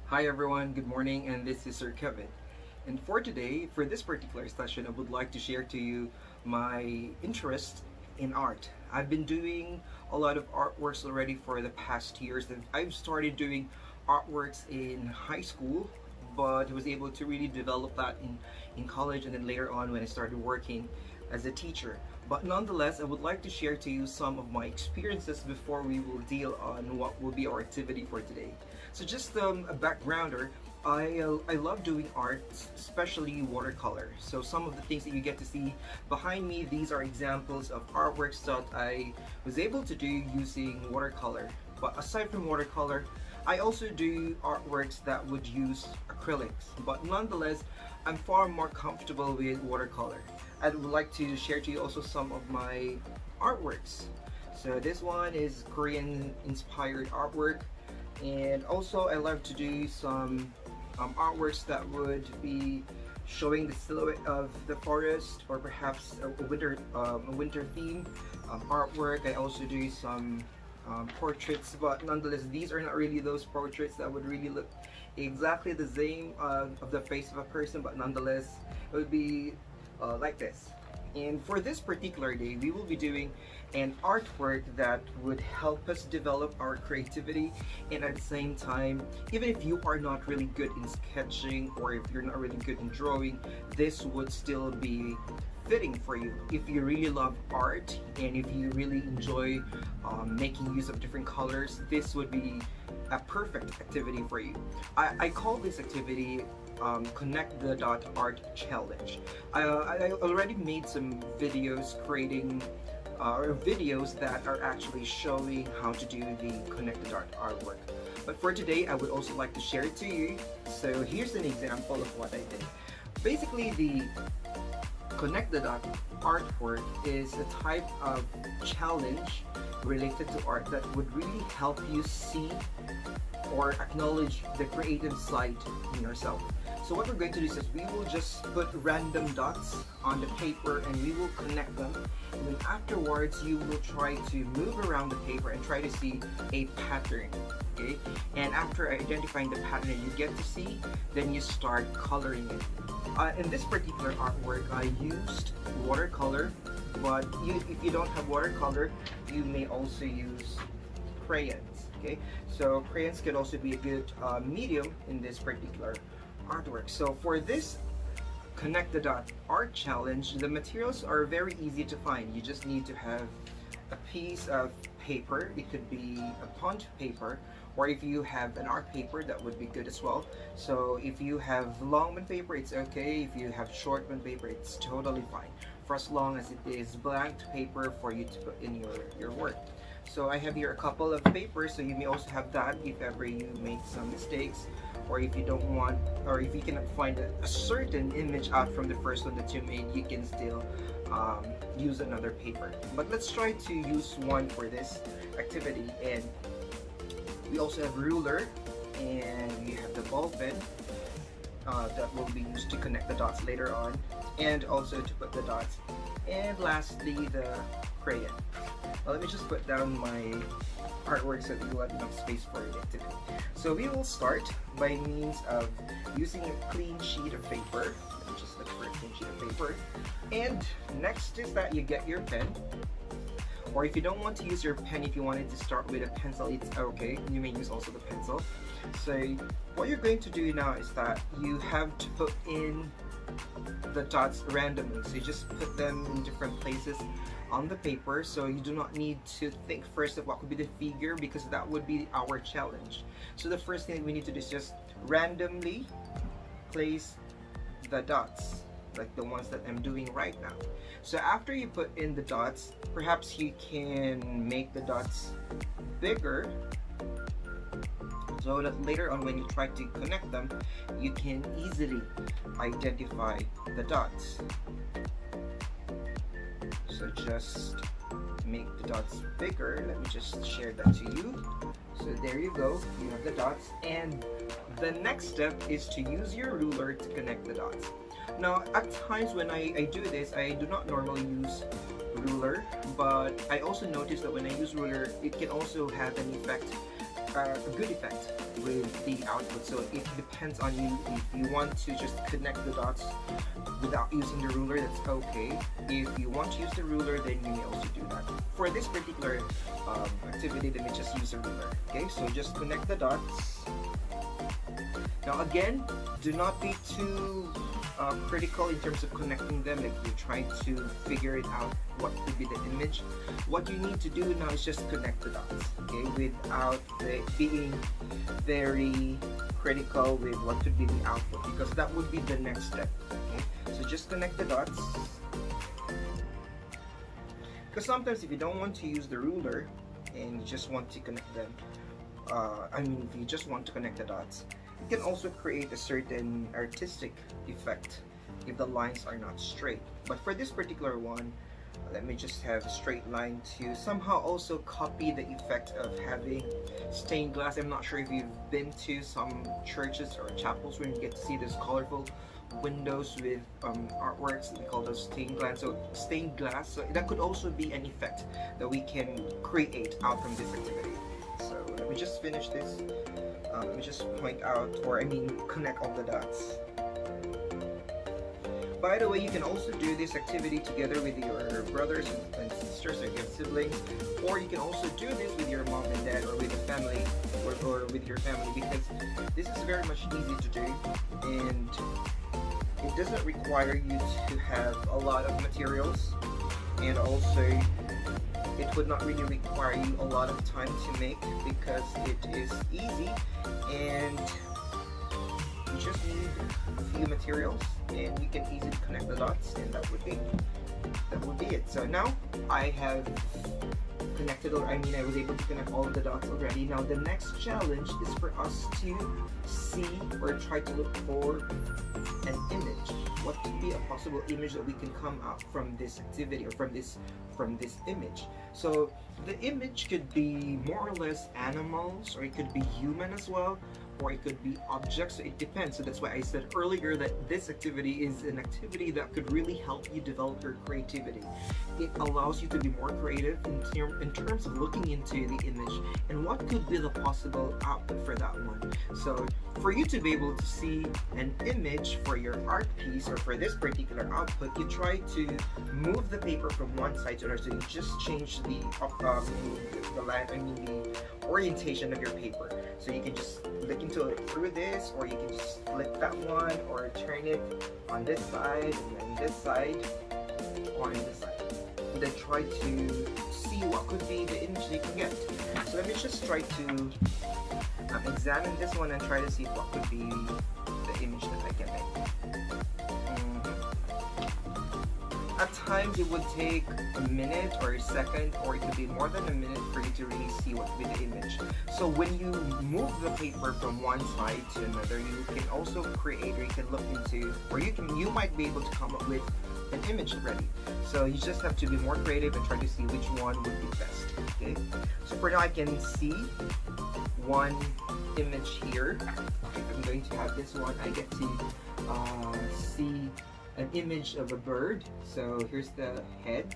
Hi everyone, good morning, and this is Sir Kevin. And for today, for this particular session, I would like to share to you my interest in art. I've been doing a lot of artworks already for the past years, and I've started doing artworks in high school, but was able to really develop that in college and then later on when I started working as a teacher. But nonetheless, I would like to share to you some of my experiences before we will deal on what will be our activity for today. So just a backgrounder, I love doing art, especially watercolor. So some of the things that you get to see behind me, these are examples of artworks that I was able to do using watercolor. But aside from watercolor, I also do artworks that would use acrylics. But nonetheless, I'm far more comfortable with watercolor. I would like to share to you also some of my artworks. So this one is Korean inspired artwork, and also I love to do some artworks that would be showing the silhouette of the forest, or perhaps a winter theme artwork. I also do some portraits, but nonetheless these are not really those portraits that would really look exactly the same of the face of a person, but nonetheless it would be like this. And for this particular day, we will be doing an artwork that would help us develop our creativity, and at the same time, even if you are not really good in sketching or if you're not really good in drawing, this would still be fitting for you. If you really love art and if you really enjoy making use of different colors, this would be a perfect activity for you. I call this activity Connect the Dot Art Challenge. I already made some videos creating videos that are actually showing how to do the Connect the Dot artwork. But for today, I would also like to share it to you. So here's an example of what I did. Basically, the Connect the Dot artwork is a type of challenge related to art that would really help you see or acknowledge the creative side in yourself. So what we're going to do is we will just put random dots on the paper and we will connect them, and then afterwards you will try to move around the paper and try to see a pattern. Okay, and after identifying the pattern that you get to see, then you start coloring it. In this particular artwork, I used watercolor, but if you don't have watercolor, you may also use crayons. Okay, so crayons can also be a good medium in this particular artwork. So for this Connect the Dot art challenge, the materials are very easy to find. You just need to have a piece of paper. It could be a bond paper, or if you have an art paper, that would be good as well. So if you have long bond paper, it's okay. If you have short bond paper, it's totally fine, for as long as it is blank paper for you to put in your work. So I have here a couple of papers, so you may also have that if ever you make some mistakes, or if you don't want, or if you cannot find a certain image out from the first one that you made, you can still use another paper. But let's try to use one for this activity. And we also have ruler, and we have the ball pen that will be used to connect the dots later on, and also to put the dots, and lastly the crayon. Well, let me just put down my artwork so that you have enough space for it today. So we will start by means of using a clean sheet of paper. Let me just look for a clean sheet of paper. And next is that you get your pen. Or if you don't want to use your pen, if you wanted to start with a pencil, it's okay. You may use also the pencil. So what you're going to do now is that you have to put in the dots randomly. So you just put them in different places on the paper, so you do not need to think first of what could be the figure, because that would be our challenge. So the first thing that we need to do is just randomly place the dots, like the ones that I'm doing right now. So after you put in the dots, perhaps you can make the dots bigger, so that later on when you try to connect them, you can easily identify the dots. So just make the dots bigger. Let me just share that to you. So there you go, you have the dots, and the next step is to use your ruler to connect the dots. Now at times when I do this, I do not normally use ruler, but I also noticed that when I use ruler, it can also have an effect, a good effect with the be the output. So it depends on you. If you want to just connect the dots without using the ruler, that's okay. If you want to use the ruler, then you may also do that. For this particular activity, let me just use a ruler. Okay, so just connect the dots. Now again, do not be too critical in terms of connecting them, like you're trying to figure it out what could be the image. What you need to do now is just connect the dots, okay, without being very critical with what could be the output, because that would be the next step. Okay, so just connect the dots, because sometimes if you don't want to use the ruler and you just want to connect them, if you just want to connect the dots, you can also create a certain artistic effect if the lines are not straight. But for this particular one, let me just have a straight line to somehow also copy the effect of having stained glass. I'm not sure if you've been to some churches or chapels where you get to see those colorful windows with artworks. We call those stained glass. So stained glass, so that could also be an effect that we can create out from this activity. So let me just finish this. Let me just point out, or connect all the dots. By the way, you can also do this activity together with your brothers and sisters, if you have siblings, or you can also do this with your mom and dad, or with a family, or with your family, because this is very much easy to do, and it doesn't require you to have a lot of materials, and also it would not really require you a lot of time to make, because it is easy and you just need a few materials and you can easily connect the dots, and that would be it. So now I have connected, or I was able to connect all of the dots already. Now the next challenge is for us to see or try to look for an image. What could be a possible image that we can come out from this activity, or from this image? So the image could be more or less animals, or it could be human as well, or it could be objects. So it depends. So that's why I said earlier that this activity is an activity that could really help you develop your creativity. It allows you to be more creative in terms of looking into the image and what could be the possible output for that one. So for you to be able to see an image for your art piece, or for this particular output, you try to move the paper from one side to another. So you just change the orientation of your paper. So you can just look into it through this, or you can just flip that one, or turn it on this side, and then this side, or on this side. And then try to see what could be the image you can get. So let me just try to examine this one and try to see what could be the image that I can make. At times it would take a minute or a second, or it could be more than a minute for you to really see what would be the image. So when you move the paper from one side to another, you can also create, or you can look into, or you might be able to come up with an image already. So you just have to be more creative and try to see which one would be best. Okay. So for now, I can see one image here. I'm going to have this one. I get to see an image of a bird. So here's the head,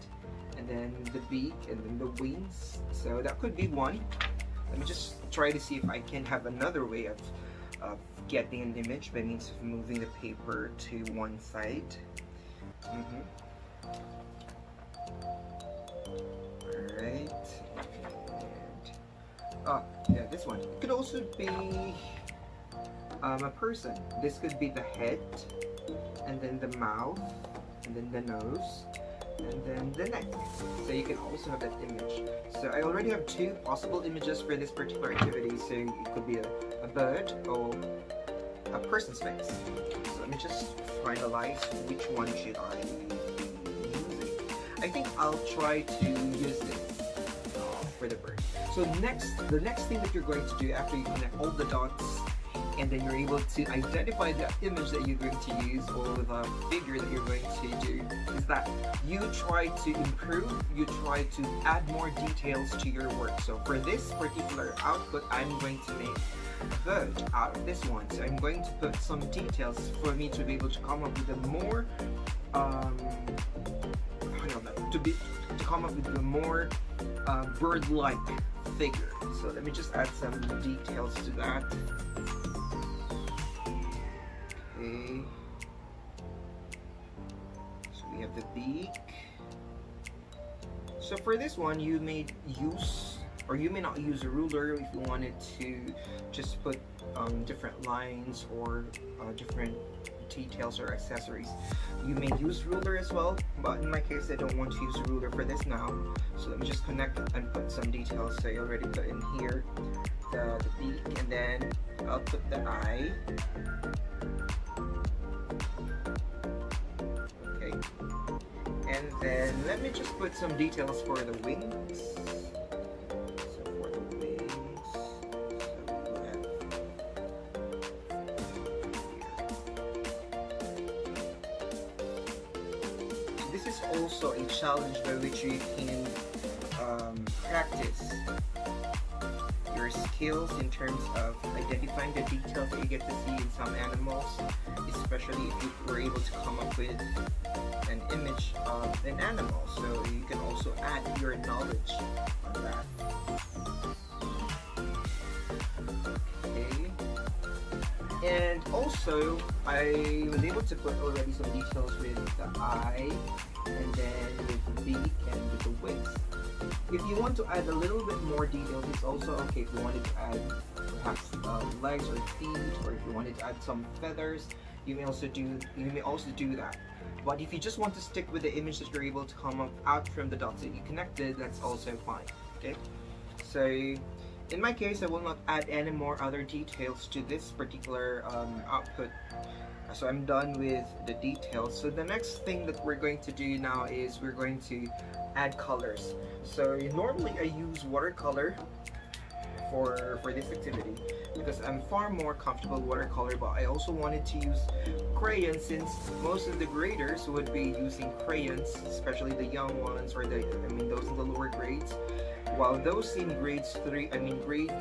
and then the beak, and then the wings. So that could be one. Let me just try to see if I can have another way of getting an image by means of moving the paper to one side. Alright. And yeah, this one. It could also be a person. This could be the head, and then the mouth, and then the nose, and then the neck. So you can also have that image. So I already have two possible images for this particular activity. So it could be a bird or a person's face. So let me just finalize which one should I be using. I think I'll try to use this for the bird. So the next thing that you're going to do after you connect all the dots, and then you're able to identify the image that you're going to use, or the figure that you're going to do, is that you try to improve, you try to add more details to your work. So for this particular output, I'm going to make a bird out of this one. So I'm going to put some details for me to be able to come up with a more to come up with a more bird-like figure. So let me just add some details to that. have the beak. So for this one, you may use, or you may not use a ruler if you wanted to just put different lines or different details or accessories. You may use ruler as well, but in my case I don't want to use a ruler for this now. So let me just connect and put some details. So I already put in here the beak, and then I'll put the eye. Okay, and then let me just put some details for the wings. This is also a challenge by which you can practice your skills in terms of identifying the details that you get to see in some animals, especially if you were able to come up with an image of an animal. So you can also add your knowledge on that. Okay. And also, I was able to put already some details with the eye, and then with the beak and with the wings. If you want to add a little bit more details, it's also okay. If you wanted to add perhaps legs or feet, or if you wanted to add some feathers, you may also do that. But if you just want to stick with the image that you're able to come up out from the dots that you connected, that's also fine. Okay. So in my case, I will not add any more other details to this particular output. So I'm done with the details. So the next thing that we're going to do now is we're going to add colors. So normally I use watercolor for this activity because I'm far more comfortable with watercolor, but I also wanted to use crayons since most of the graders would be using crayons, especially the young ones, or those in the lower grades. While those in grades 3, I think grades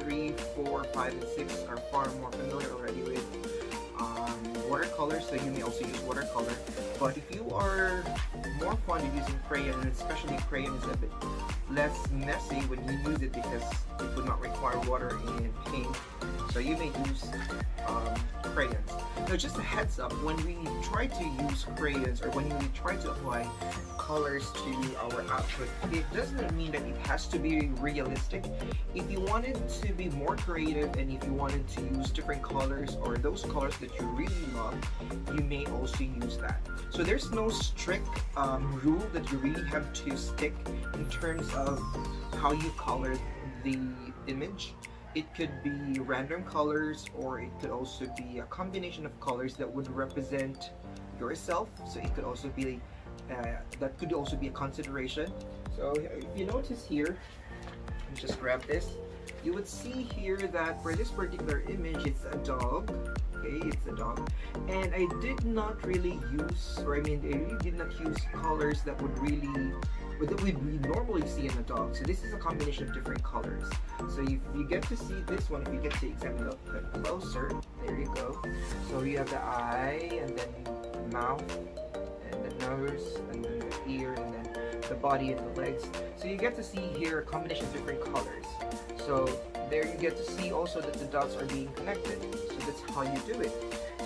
3, 4, 5, and 6 are far more familiar already with watercolor, so you may also use watercolor. But if you are more fond of using crayon, and especially crayon is a bit less messy when you use it because it would not require water and paint, so you may use crayons. Now just a heads up, when we try to use crayons or when we try to apply colors to our output, it doesn't mean that it has to be realistic. If you wanted to be more creative and if you wanted to use different colors or those colors that you really love, you may also use that. So there's no strict rule that you really have to stick in terms of how you color the image. It could be random colors, or it could also be a combination of colors that would represent yourself. So it could also be that could also be a consideration. So if you notice here, just grab this, you would see here that for this particular image, it's a dog. Okay, it's a dog, and I did not really use, I really did not use colors that would really that we normally see in a dog. So this is a combination of different colors. So if you get to see this one, if you get to examine it a bit closer, there you go. So you have the eye, and then the mouth, and the nose, and then the ear, and then the body and the legs. So you get to see here a combination of different colors. So there you get to see also that the dots are being connected. So that's how you do it.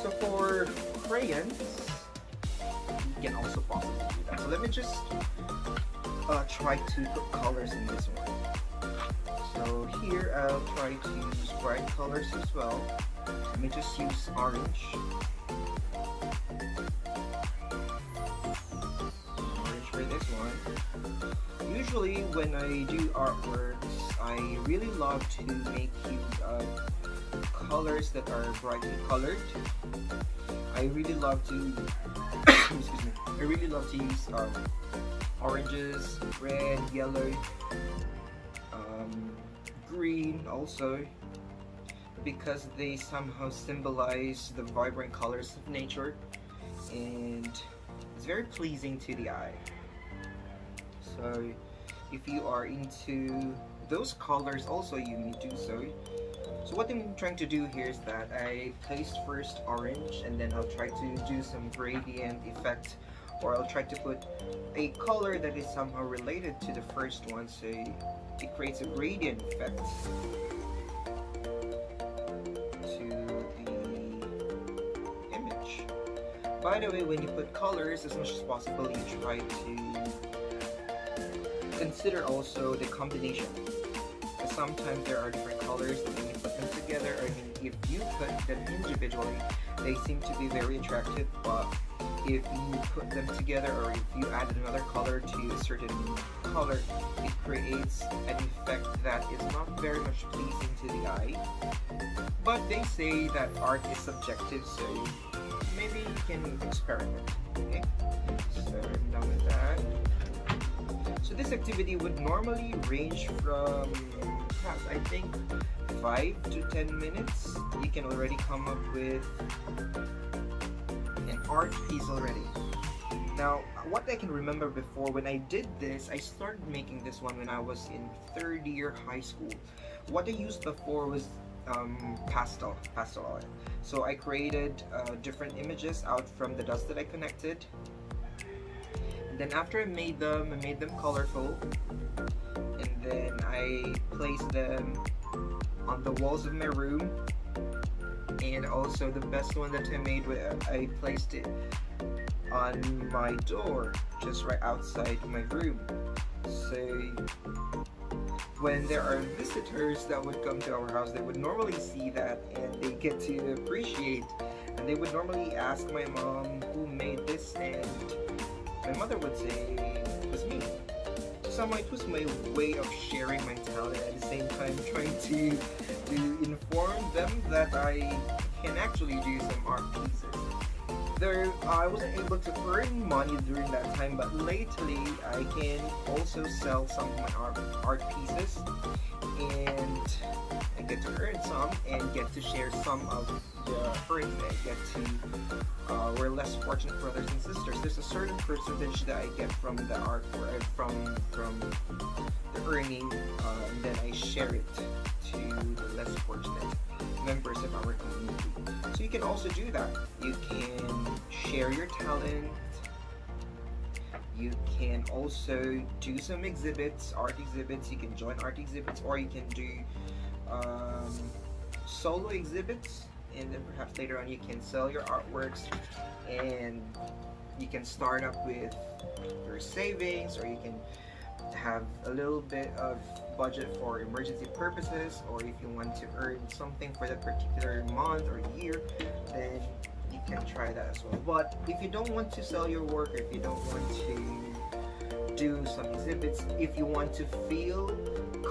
So for crayons, you can also possibly do that. So let me just try to put colors in this one. So here I'll try to use bright colors as well. Let me just use orange. Orange for this one. Usually when I do artworks, I really love to make use of colors that are brightly colored. I really love to excuse me. I really love to use oranges, red, yellow, green also, because they somehow symbolize the vibrant colors of nature, and it's very pleasing to the eye. So if you are into those colors also, you may do so. So what I'm trying to do here is that I placed first orange, and then I'll try to do some gradient effect, or I'll try to put a color that is somehow related to the first one, so it creates a gradient effect to the image. By the way, when you put colors, as much as possible, you try to consider also the combination. Because sometimes there are different colors that when you put them together, I mean, if you put them individually, they seem to be very attractive, but if you put them together or if you add another color to a certain color, it creates an effect that is not very much pleasing to the eye. But they say that art is subjective, so maybe you can experiment. Okay, so I'm done with that. So this activity would normally range from perhaps, I think, 5 to 10 minutes. You can already come up with an art piece already. Now, what I can remember before, when I did this, I started making this one when I was in third year high school. What I used before was pastel oil. So I created different images out from the dots that I connected. And then after I made them colorful, and then I placed them on the walls of my room. And also the best one that I made, I placed it on my door, just right outside my room. So when there are visitors that would come to our house, they would normally see that and they get to appreciate, and they would normally ask my mom who made this, and my mother would say it was me. So somehow it was my way of sharing my talent, at the same time trying to inform them that I can actually do some art pieces. I wasn't able to earn money during that time, but lately I can also sell some of my art pieces, and I get to earn some and get to share some of the earnings that I get to. We're less fortunate brothers and sisters. There's a certain percentage that I get from the art, from the earning, and then I share it to the less fortunate members of our community. So you can also do that. You can share your talent. You can also do some exhibits, art exhibits. You can join art exhibits, or you can do solo exhibits, and then perhaps later on you can sell your artworks, and you can start up with your savings, or you can have a little bit of budget for emergency purposes, or if you want to earn something for that particular month or year, then you can try that as well. But if you don't want to sell your work, or if you don't want to do some exhibits, if you want to feel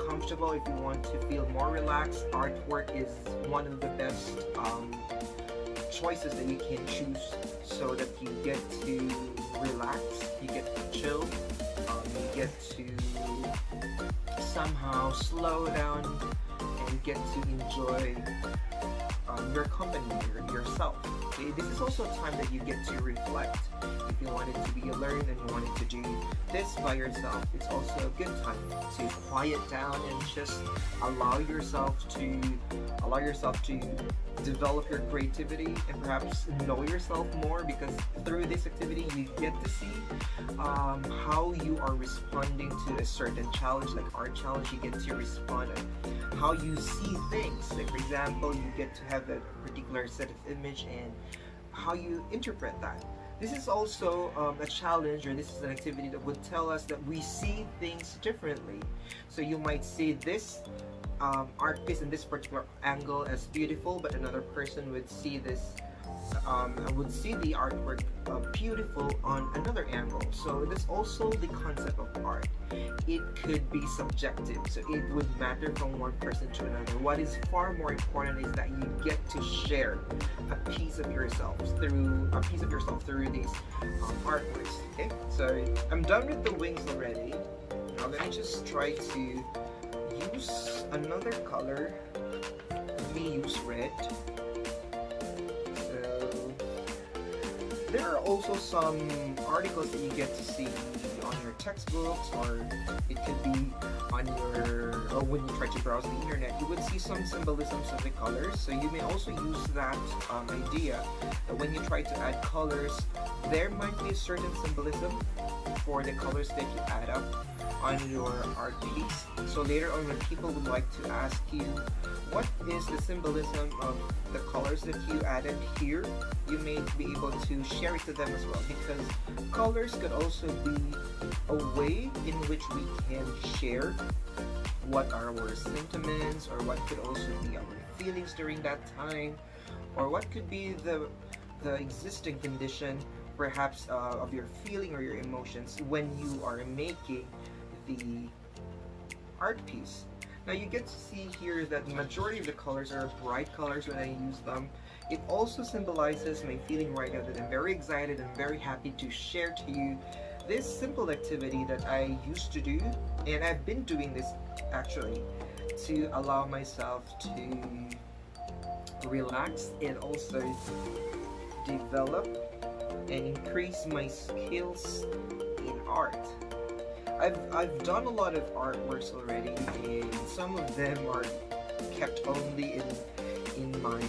comfortable, if you want to feel more relaxed, artwork is one of the best choices that you can choose, so that you get to relax, you get to chill, you get to somehow slow down and get to enjoy your company, yourself. Okay? This is also a time that you get to reflect. If you wanted to be alone and you wanted to do this by yourself, it's also a good time to quiet down and just allow yourself to develop your creativity and perhaps know yourself more, because through this activity you get to see how you are responding to a certain challenge, like art challenge. You get to respond and how you see things. Like for example, you get to have a particular set of image and how you interpret that. This is also a challenge, or this is an activity that would tell us that we see things differently. So you might see this art piece in this particular angle as beautiful, but another person would see this would see the artwork beautiful on another angle. So that's also the concept of art. It could be subjective, so it would matter from one person to another. What is far more important is that you get to share a piece of yourself through these artworks. Okay, so I'm done with the wings already. Now let me just try to use another color. Let me use red. There are also some articles that you get to see on your textbooks, or it could be on or when you try to browse the internet, you would see some symbolisms of the colors. So you may also use that idea that when you try to add colors, there might be a certain symbolism for the colors that you add up. on your art piece. So later on, when people would like to ask you what is the symbolism of the colors that you added here, you may be able to share it to them as well, because colors could also be a way in which we can share what are our sentiments, or what could also be our feelings during that time, or what could be the existing condition perhaps of your feeling or your emotions when you are making the art piece. Now you get to see here that the majority of the colors are bright colors when I use them. It also symbolizes my feeling right now that I'm very excited and very happy to share to you this simple activity that I used to do, and I've been doing this actually to allow myself to relax and also develop and increase my skills in art. I've done a lot of artworks already, and some of them are kept only in my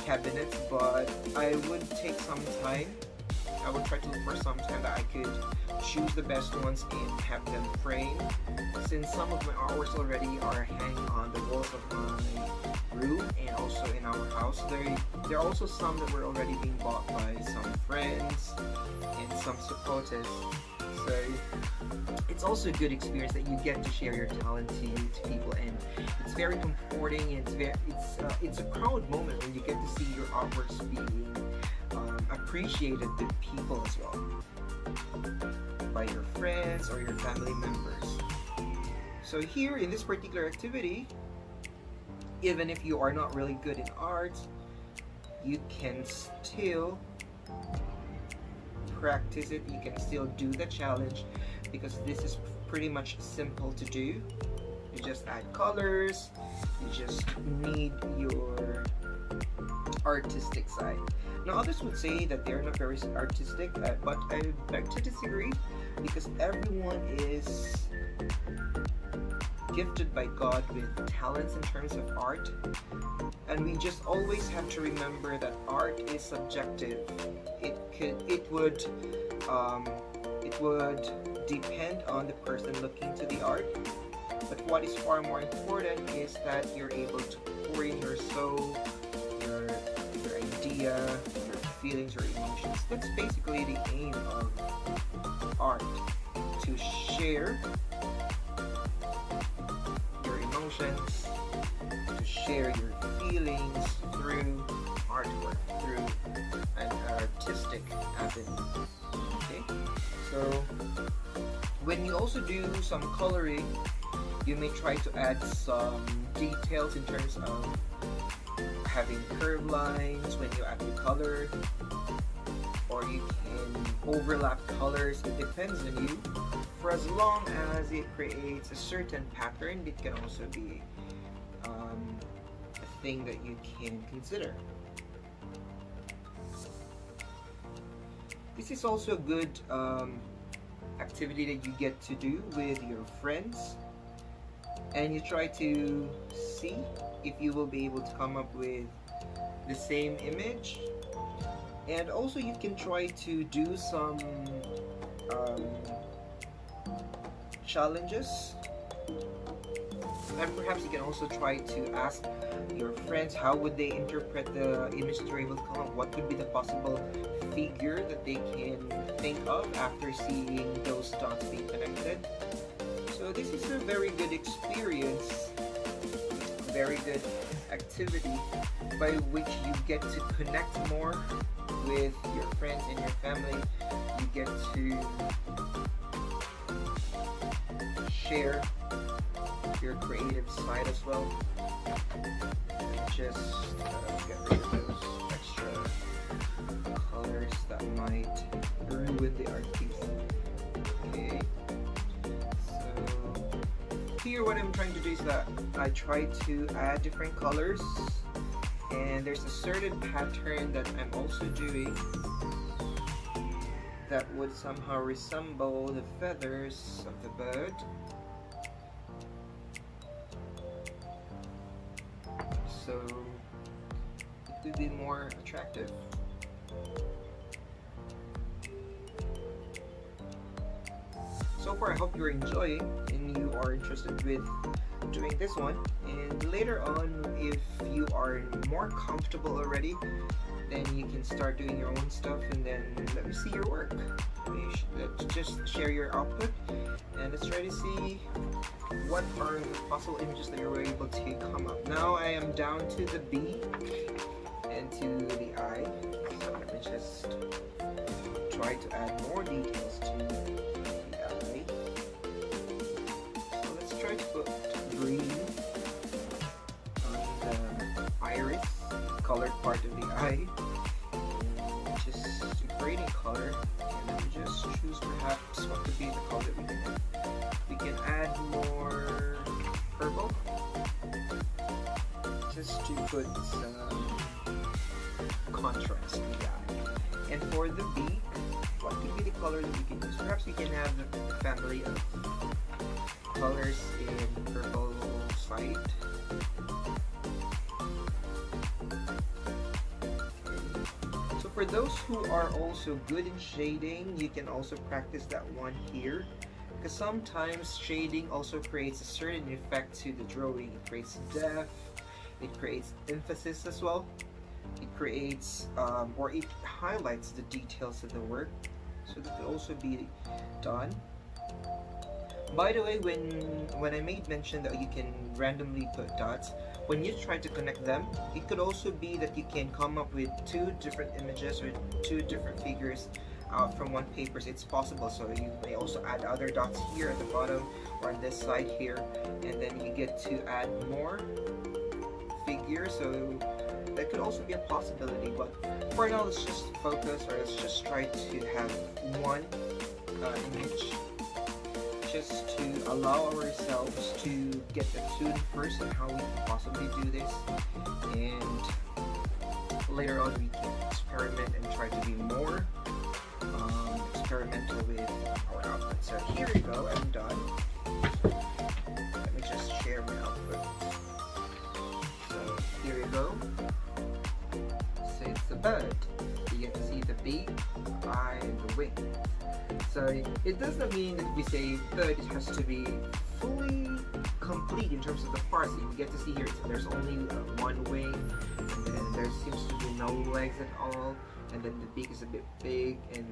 cabinets, but I would take some time. I would try to look for some time that I could choose the best ones and have them framed. Since some of my artworks already are hanging on the walls of my room and also in our house, there are also some that were already being bought by some friends and some supporters. So it's also a good experience that you get to share your talent to people, and it's very comforting. And it's a proud moment when you get to see your artworks being appreciated by people as well, by your friends or your family members. So here in this particular activity, even if you are not really good in art, you can still practice it, you can still do the challenge, because this is pretty much simple to do. You just add colors, you just need your artistic side. Now others would say that they're not very artistic, but I beg to disagree, because everyone is gifted by God with talents in terms of art, and we just always have to remember that art is subjective. It would depend on the person looking to the art, but what is far more important is that you're able to pour in your soul, your idea, your feelings, your emotions. That's basically the aim of art, to share your emotions, to share your feelings through artwork, through an artistic avenue. Okay, so when you also do some coloring, you may try to add some details in terms of having curved lines when you add the color, or you can overlap colors. It depends on you. For as long as it creates a certain pattern, it can also be a thing that you can consider. This is also a good activity that you get to do with your friends, and you try to see if you will be able to come up with the same image. And also you can try to do some challenges, and perhaps you can also try to ask your friends how would they interpret the image that you're able to come up. What could be the possible figure that they can think of after seeing those dots being connected. So this is a very good experience, very good activity by which you get to connect more with your friends and your family. You get to share your creative side as well. Just get rid of those extra colors that might ruin the art piece. Okay, so here what I'm trying to do is that I try to add different colors, and there's a certain pattern that I'm also doing that would somehow resemble the feathers of the bird. So it would be more attractive. So so far I hope you're enjoying and you are interested with doing this one. And later on, if you are more comfortable already, then you can start doing your own stuff, and then let me see your work. Let's just share your output, and let's try to see what are the possible images that you're able to come up. Now I am down to the beak and to the eye, so let me just try to add more details to the eye. So let's try to put green on the iris, colored part of the eye, just a grading color, and then we just choose perhaps what could be the color that we can add. We can add more purple, just to put some contrast in the eye. And for the beak, what could be the color that we can use? Perhaps we can have a family of colors in purple side. So for those who are also good in shading, you can also practice that one here, because sometimes shading also creates a certain effect to the drawing. It creates depth, it creates emphasis as well. It creates or it highlights the details of the work, so that could also be done. By the way, when I made mention that you can randomly put dots, when you try to connect them, it could also be that you can come up with two different images or two different figures out from one paper. So it's possible, so you may also add other dots here at the bottom or on this side here, and then you get to add more figures, so that could also be a possibility. But for now, let's just focus, or let's just try to have one image, just to allow ourselves to get attuned first on how we can possibly do this, and later on we can experiment and try to be more experimental with our output. So here we go, I'm done. Let me just share my output. So here we go. So it's a bird. You get to see the beak, the eye, and the wing. So it does not mean that we say bird, it has to be fully complete in terms of the parts. You get to see here, so there's only one wing, and then there seems to be no legs at all, and then the beak is a bit big, and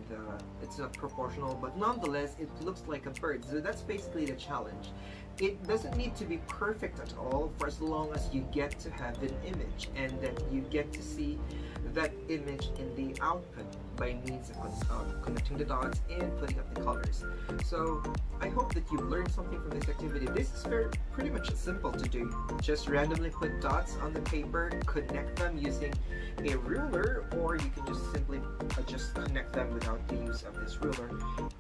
it's not proportional, but nonetheless it looks like a bird. So that's basically the challenge. It doesn't need to be perfect at all, for as long as you get to have an image, and that you get to see that image in the output by means of connecting the dots and putting up the colors. So I hope that you've learned something from this activity. This is pretty much simple to do. Just randomly put dots on the paper, connect them using a ruler, or you can just simply just connect them without the use of this ruler,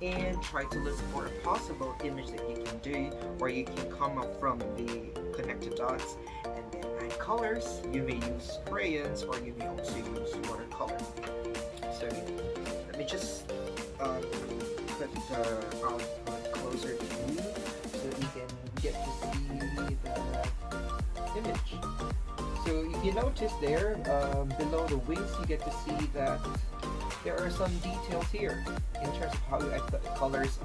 and try to look for a possible image that you can do, or you can come up from the connected dots and then add colors. You may use crayons, or you may also use watercolor. So let me just put the output closer to you so you can get to see the image. So if you notice there, below the wings, you get to see that there are some details here in terms of how you add the colors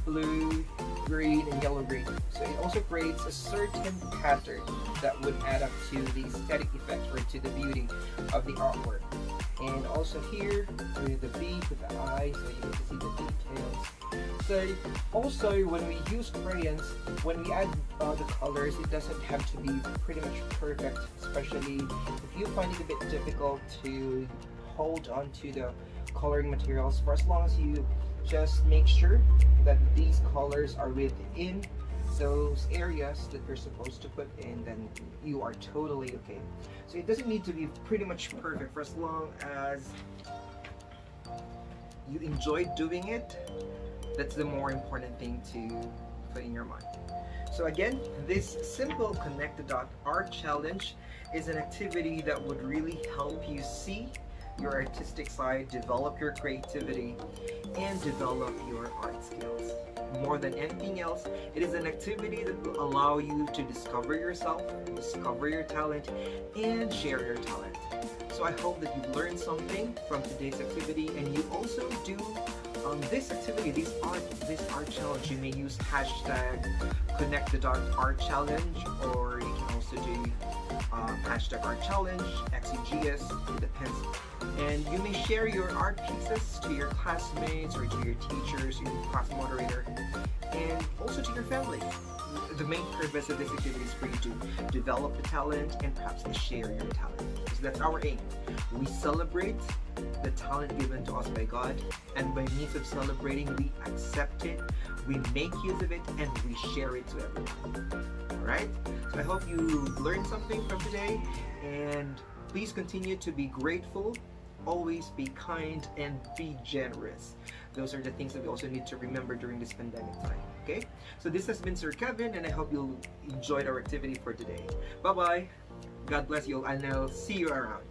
blue, green, and yellow-green. So it also creates a certain pattern that would add up to the aesthetic effect, or to the beauty of the artwork. And also here with the beak, with the eye, so you get to see the details. So also when we use crayons, when we add the colors, it doesn't have to be pretty much perfect, especially if you find it a bit difficult to hold on to the coloring materials. For as long as you just make sure that these colors are within those areas that you're supposed to put in, then you are totally okay. So it doesn't need to be pretty much perfect, for as long as you enjoy doing it. That's the more important thing to put in your mind. So again, this simple connect the dot art challenge is an activity that would really help you see your artistic side, develop your creativity, and develop your art skills. More than anything else, it is an activity that will allow you to discover yourself, discover your talent, and share your talent. So I hope that you learned something from today's activity, and you also do This activity, this art challenge, you may use hashtag connect the dot art challenge, or you can also do hashtag art challenge, XUGS, it depends. And you may share your art pieces to your classmates or to your teachers, your class moderator, and also to your family. The main purpose of this activity is for you to develop the talent and perhaps to share your talent. Because that's our aim. We celebrate the talent given to us by God, and by means of celebrating, we accept it, we make use of it, and we share it to everyone. Alright? So I hope you learned something from today, and please continue to be grateful, always be kind, and be generous. Those are the things that we also need to remember during this pandemic time. Okay? So this has been Sir Kevin, and I hope you enjoyed our activity for today. Bye-bye. God bless you, and I'll see you around.